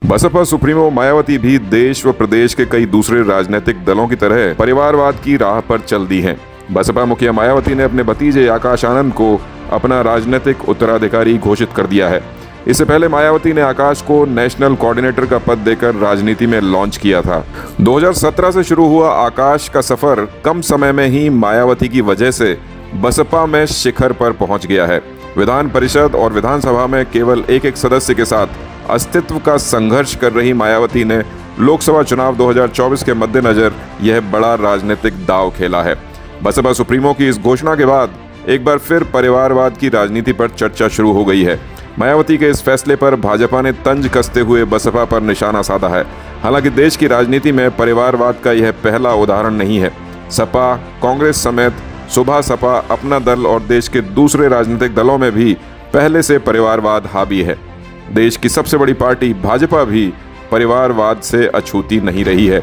Baspa supremo Mayawati भी देश व प्रदेश के कई दूसरे राजनीतिक दलों की तरह परिवारवाद की राह पर चल दी हैं। बसपा मुखिया मायावती ने अपने भतीजे आकाश आनंद को अपना राजनीतिक उत्तराधिकारी घोषित कर दिया है। इससे पहले मायावती ने आकाश को नेशनल कोऑर्डिनेटर का पद देकर राजनीति में लॉन्च किया था। 2017 से शुरू हुआ आकाश का सफर कम समय में ही मायावती की वजह से बसपा में शिखर पर पहुंच गया है। विधान परिषद और विधानसभा में केवल एक सदस्य के साथ अस्तित्व का संघर्ष कर रही मायावती ने लोकसभा चुनाव 2024 के मद्देनजर यह बड़ा राजनीतिक दांव खेला है। बसपा सुप्रीमो की इस घोषणा के बाद एक बार फिर परिवारवाद की राजनीति पर चर्चा शुरू हो गई है। मायावती के इस फैसले पर भाजपा ने तंज कसते हुए बसपा पर निशाना साधा है। हालांकि देश की राजनीति में परिवारवाद का यह पहला उदाहरण नहीं है। सपा, कांग्रेस समेत सुभा सपा, अपना दल और देश के दूसरे राजनीतिक दलों में भी पहले से परिवारवाद हावी है। देश की सबसे बड़ी पार्टी भाजपा भी परिवारवाद से अछूती नहीं रही है।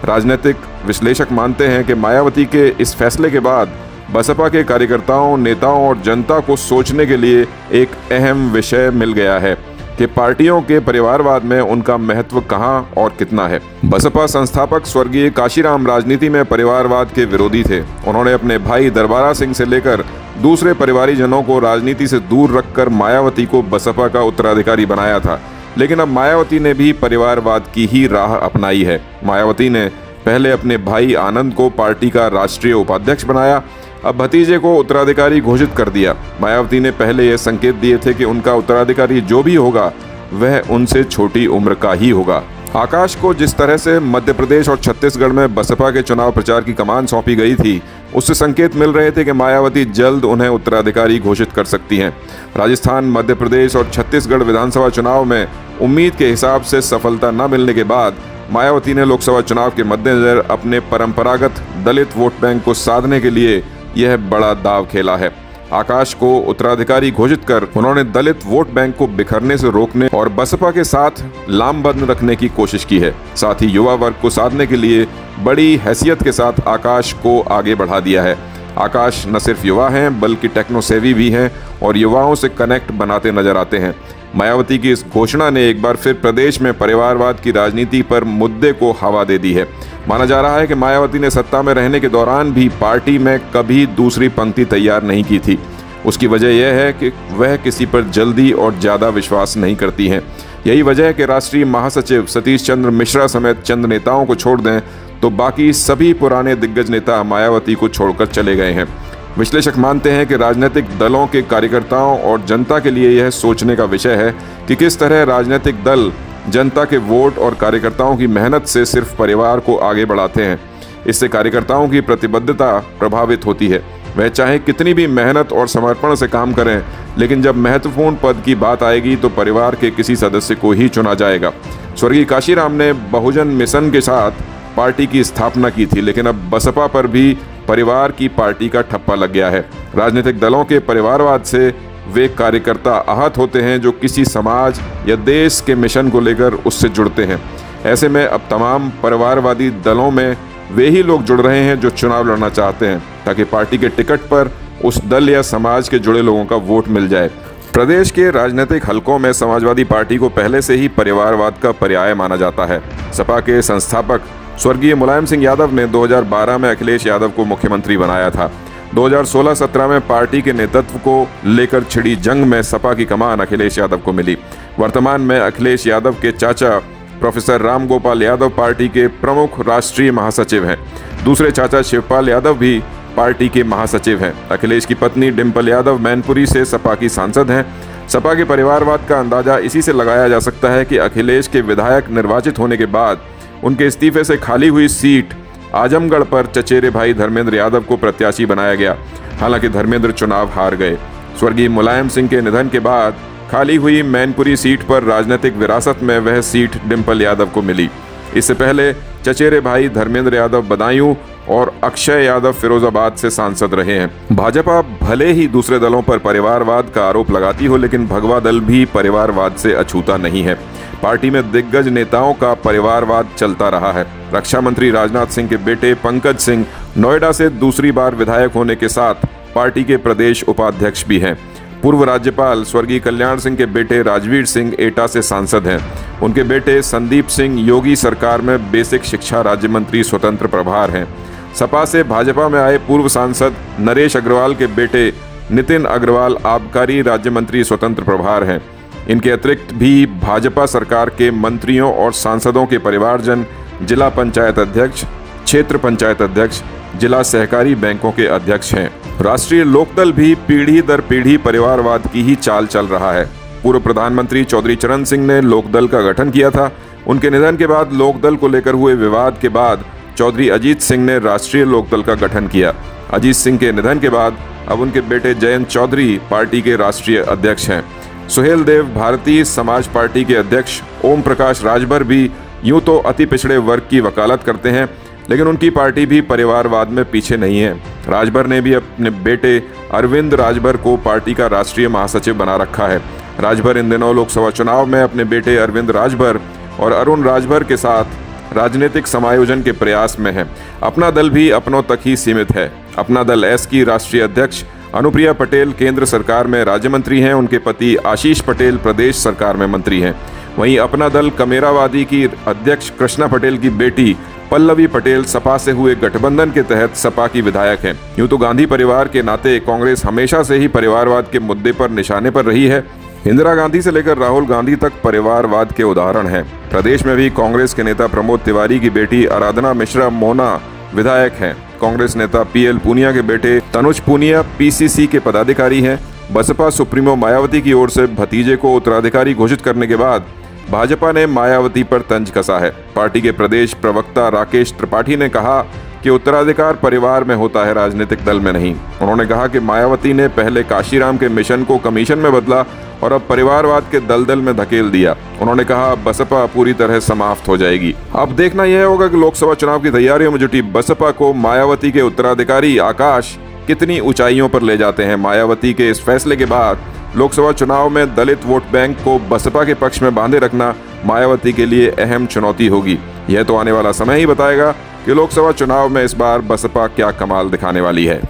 राजनीतिक विश्लेषक मानते हैं कि मायावती के इस फैसले के बाद बसपा के कार्यकर्ताओं, नेताओं और जनता को सोचने के लिए एक अहम विषय मिल गया है कि पार्टियों के परिवारवाद में उनका महत्व कहां और कितना है। बसपा संस्थापक स्वर्गीय काशीराम राजनीति में परिवारवाद के विरोधी थे। उन्होंने अपने भाई दरबारा सिंह से लेकर दूसरे परिवारीजनों को राजनीति से दूर रखकर मायावती को बसपा का उत्तराधिकारी बनाया था। लेकिन अब मायावती ने भी परिवारवाद की ही राह अपनाई है। मायावती ने पहले अपने भाई आनंद को पार्टी का राष्ट्रीय उपाध्यक्ष बनाया, अब भतीजे को उत्तराधिकारी घोषित कर दिया। मायावती ने पहले यह संकेत दिए थे कि उनका उत्तराधिकारी जो भी होगा वह उनसे छोटी उम्र का ही होगा। आकाश को जिस तरह से मध्य प्रदेश और छत्तीसगढ़ में बसपा के चुनाव प्रचार की कमान सौंपी गई थी, उससे संकेत मिल रहे थे कि मायावती जल्द उन्हें उत्तराधिकारी घोषित कर सकती हैं। राजस्थान, मध्य प्रदेश और छत्तीसगढ़ विधानसभा चुनाव में उम्मीद के हिसाब से सफलता न मिलने के बाद मायावती ने लोकसभा चुनाव के मद्देनजर अपने परंपरागत दलित वोट बैंक को साधने के लिए यह बड़ा दांव खेला है। आकाश को उत्तराधिकारी घोषित कर उन्होंने दलित वोट बैंक को बिखरने से रोकने और बसपा के साथ लामबंद रखने की कोशिश की है। साथ ही युवा वर्ग को साधने के लिए बड़ी हैसियत के साथ आकाश को आगे बढ़ा दिया है। आकाश न सिर्फ युवा हैं बल्कि टेक्नो सेवी भी हैं और युवाओं से कनेक्ट बनाते नजर आते हैं। मायावती की इस घोषणा ने एक बार फिर प्रदेश में परिवारवाद की राजनीति पर मुद्दे को हवा दे दी है। माना जा रहा है कि मायावती ने सत्ता में रहने के दौरान भी पार्टी में कभी दूसरी पंक्ति तैयार नहीं की थी। उसकी वजह यह है कि वह किसी पर जल्दी और ज़्यादा विश्वास नहीं करती हैं। यही वजह है कि राष्ट्रीय महासचिव सतीश चंद्र मिश्रा समेत चंद नेताओं को छोड़ दें तो बाकी सभी पुराने दिग्गज नेता मायावती को छोड़कर चले गए हैं। विश्लेषक मानते हैं कि राजनीतिक दलों के कार्यकर्ताओं और जनता के लिए यह सोचने का विषय है कि किस तरह राजनीतिक दल जनता के वोट और कार्यकर्ताओं की मेहनत से सिर्फ परिवार को आगे बढ़ाते हैं। इससे कार्यकर्ताओं की प्रतिबद्धता प्रभावित होती है। वह चाहे कितनी भी मेहनत और समर्पण से काम करें, लेकिन जब महत्वपूर्ण पद की बात आएगी तो परिवार के किसी सदस्य को ही चुना जाएगा। स्वर्गीय काशीराम ने बहुजन मिशन के साथ पार्टी की स्थापना की थी, लेकिन अब बसपा पर भी परिवार की पार्टी का ठप्पा लग गया है। राजनीतिक दलों के परिवारवाद से वे कार्यकर्ता आहत होते हैं जो किसी समाज या देश के मिशन को लेकर उससे जुड़ते हैं। ऐसे में अब तमाम परिवारवादी दलों में वे ही लोग जुड़ रहे हैं जो चुनाव लड़ना चाहते हैं, ताकि पार्टी के टिकट पर उस दल या समाज के जुड़े लोगों का वोट मिल जाए। प्रदेश के राजनीतिक हलकों में समाजवादी पार्टी को पहले से ही परिवारवाद का पर्याय माना जाता है। सपा के संस्थापक स्वर्गीय मुलायम सिंह यादव ने 2012 में अखिलेश यादव को मुख्यमंत्री बनाया था। 2016-17 में पार्टी के नेतृत्व को लेकर छिड़ी जंग में सपा की कमान अखिलेश यादव को मिली। वर्तमान में अखिलेश यादव के चाचा प्रोफेसर राम गोपाल यादव पार्टी के प्रमुख राष्ट्रीय महासचिव हैं। दूसरे चाचा शिवपाल यादव भी पार्टी के महासचिव हैं। अखिलेश की पत्नी डिम्पल यादव मैनपुरी से सपा की सांसद हैं। सपा के परिवारवाद का अंदाजा इसी से लगाया जा सकता है कि अखिलेश के विधायक निर्वाचित होने के बाद उनके इस्तीफे से खाली हुई सीट आजमगढ़ पर चचेरे भाई धर्मेंद्र यादव को प्रत्याशी बनाया गया। हालांकि धर्मेंद्र चुनाव हार गए। स्वर्गीय मुलायम सिंह के निधन के बाद खाली हुई मैनपुरी सीट पर राजनीतिक विरासत में वह सीट डिम्पल यादव को मिली। इससे पहले चचेरे भाई धर्मेंद्र यादव बदायूं और अक्षय यादव फिरोजाबाद से सांसद रहे हैं। भाजपा भले ही दूसरे दलों पर परिवारवाद का आरोप लगाती हो, लेकिन भगवा दल भी परिवारवाद से अछूता नहीं है। पार्टी में दिग्गज नेताओं का परिवारवाद चलता रहा है। रक्षा मंत्री राजनाथ सिंह के बेटे पंकज सिंह नोएडा से दूसरी बार विधायक होने के साथ पार्टी के प्रदेश उपाध्यक्ष भी हैं। पूर्व राज्यपाल स्वर्गीय कल्याण सिंह के बेटे राजवीर सिंह एटा से सांसद हैं। उनके बेटे संदीप सिंह योगी सरकार में बेसिक शिक्षा राज्य मंत्री स्वतंत्र प्रभार हैं। सपा से भाजपा में आए पूर्व सांसद नरेश अग्रवाल के बेटे नितिन अग्रवाल आबकारी राज्य मंत्री स्वतंत्र प्रभार हैं। इनके अतिरिक्त भी भाजपा सरकार के मंत्रियों और सांसदों के परिवारजन जिला पंचायत अध्यक्ष, क्षेत्र पंचायत अध्यक्ष, जिला सहकारी बैंकों के अध्यक्ष हैं। राष्ट्रीय लोकदल भी पीढ़ी दर पीढ़ी परिवारवाद की ही चाल चल रहा है। पूर्व प्रधानमंत्री चौधरी चरण सिंह ने लोकदल का गठन किया था। उनके निधन के बाद लोकदल को लेकर हुए विवाद के बाद चौधरी अजीत सिंह ने राष्ट्रीय लोकदल का गठन किया। अजीत सिंह के निधन के बाद अब उनके बेटे जयंत चौधरी पार्टी के राष्ट्रीय अध्यक्ष हैं। सुहेल देव भारतीय समाज पार्टी के अध्यक्ष, ओम प्रकाश राजभर भी यूं तो अति पिछड़े वर्ग की वकालत करते हैं, लेकिन उनकी पार्टी भी परिवारवाद में पीछे नहीं है। राजभर ने भी अपने बेटे अरविंद राजभर को पार्टी का राष्ट्रीय महासचिव बना रखा है। राजभर इन दिनों लोकसभा चुनाव में अपने बेटे अरविंद राजभर और अरुण राजभर के साथ राजनीतिक समायोजन के प्रयास में है। अपना दल भी अपनों तक ही सीमित है। अपना दल एस की राष्ट्रीय अध्यक्ष अनुप्रिया पटेल केंद्र सरकार में राज्य मंत्री हैं। उनके पति आशीष पटेल प्रदेश सरकार में मंत्री हैं। वहीं अपना दल कमेरावादी की अध्यक्ष कृष्णा पटेल की बेटी पल्लवी पटेल सपा से हुए गठबंधन के तहत सपा की विधायक हैं। यूं तो गांधी परिवार के नाते कांग्रेस हमेशा से ही परिवारवाद के मुद्दे पर निशाने पर रही है। इंदिरा गांधी से लेकर राहुल गांधी तक परिवारवाद के उदाहरण हैं। प्रदेश में भी कांग्रेस के नेता प्रमोद तिवारी की बेटी आराधना मिश्रा मोना विधायक हैं। कांग्रेस नेता पीएल पूनिया के बेटे तनुज पूनिया पीसीसी के पदाधिकारी हैं। बसपा सुप्रीमो मायावती की ओर से भतीजे को उत्तराधिकारी घोषित करने के बाद भाजपा ने मायावती पर तंज कसा है। पार्टी के प्रदेश प्रवक्ता राकेश त्रिपाठी ने कहा कि उत्तराधिकार परिवार में होता है, राजनीतिक दल में नहीं। उन्होंने कहा कि मायावती ने पहले काशीराम के मिशन को कमीशन में बदला और अब परिवारवाद के दलदल में धकेल दिया। उन्होंने कहा बसपा पूरी तरह समाप्त हो जाएगी। अब देखना यह होगा कि लोकसभा चुनाव की तैयारियों में जुटी बसपा को मायावती के उत्तराधिकारी आकाश कितनी ऊंचाइयों पर ले जाते हैं। मायावती के इस फैसले के बाद लोकसभा चुनाव में दलित वोट बैंक को बसपा के पक्ष में बांधे रखना मायावती के लिए अहम चुनौती होगी। यह तो आने वाला समय ही बताएगा कि लोकसभा चुनाव में इस बार बसपा क्या कमाल दिखाने वाली है।